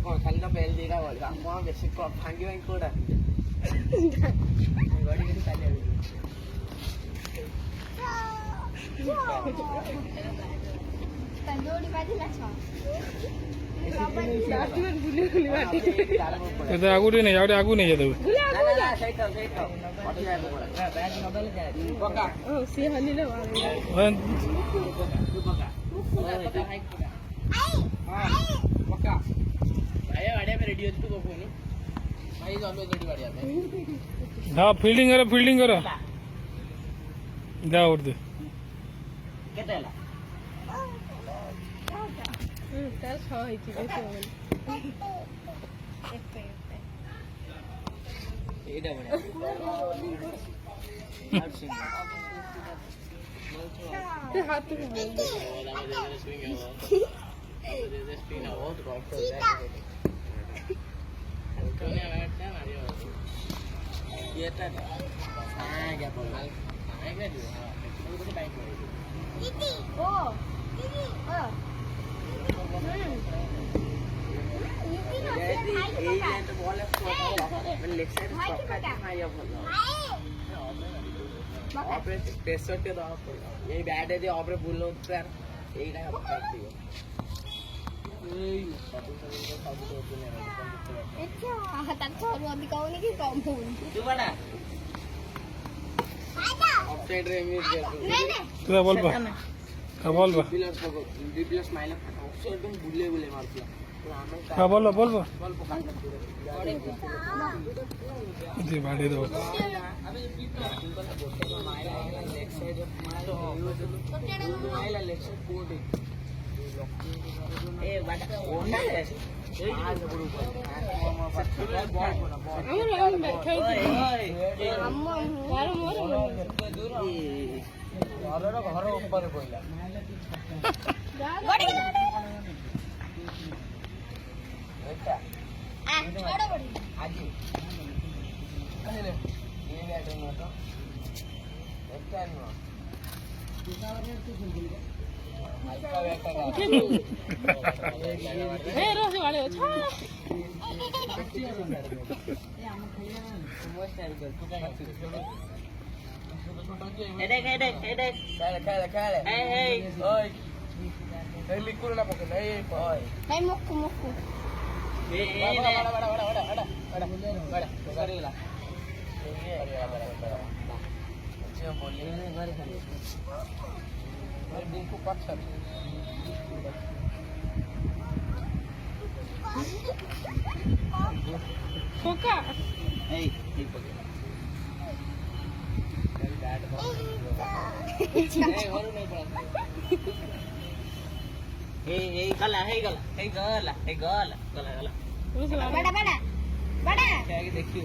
କଣ ଖାଲି ତ ବେଲ ଦିଟା ବଳିବ ଆଉ କଣ ବେଶୀ ଭାଙ୍ଗି ଭାଙ୍ଗି କୋଉଟା ଗଡି ଗଡି तंदूरी बाजी ना छो तो आगु नहीं आउटे आगु नहीं जाते सही तो बड़ी जाए बैग न बदल जाए पक्का ओ सी हनी ले पक्का पक्का भाई वाड़े में रेडी हो तू को नहीं भाई जो हमें रेडी वाड़े में हाँ फील्डिंग करो जा उठ दे केते ला तार छ होई छी बेसी एटा बड़ा ते हाथ में ये था क्या बोल रहा है दीदी ओ दीदी तो बॉल लेफ्ट साइड प्रेशर के दवा पड़ेगा यही बैट है ऑपरे बोलो यार यही ना कर दियो अच्छा हाथ छोड़ अभी कहूं कि कम फोन तू बड़ा ऑफसाइड रे मिस दे नहीं नहीं तू बोल बा बोल बा डिप्लस माइनस ऑफसाइड एकदम बुले बुले मारतिया हाँ बोल बा बॉल जी बाड़ी दो अभी माइला लेफ्ट साइड माइला लेफ्ट साइड कोड ए बाटा ओना है आज बड़ू हम बैठे अम्मा यार मोर घर ऊपर कोइला बड़ी बेटा आ छोड़ बड़ी आज ये बैट में तो बेटा नो हल्का बेटा का ए रोज वाले छा है मुक्कु मुक्कु कोका बड़ा बड़ा बड़ा देखिए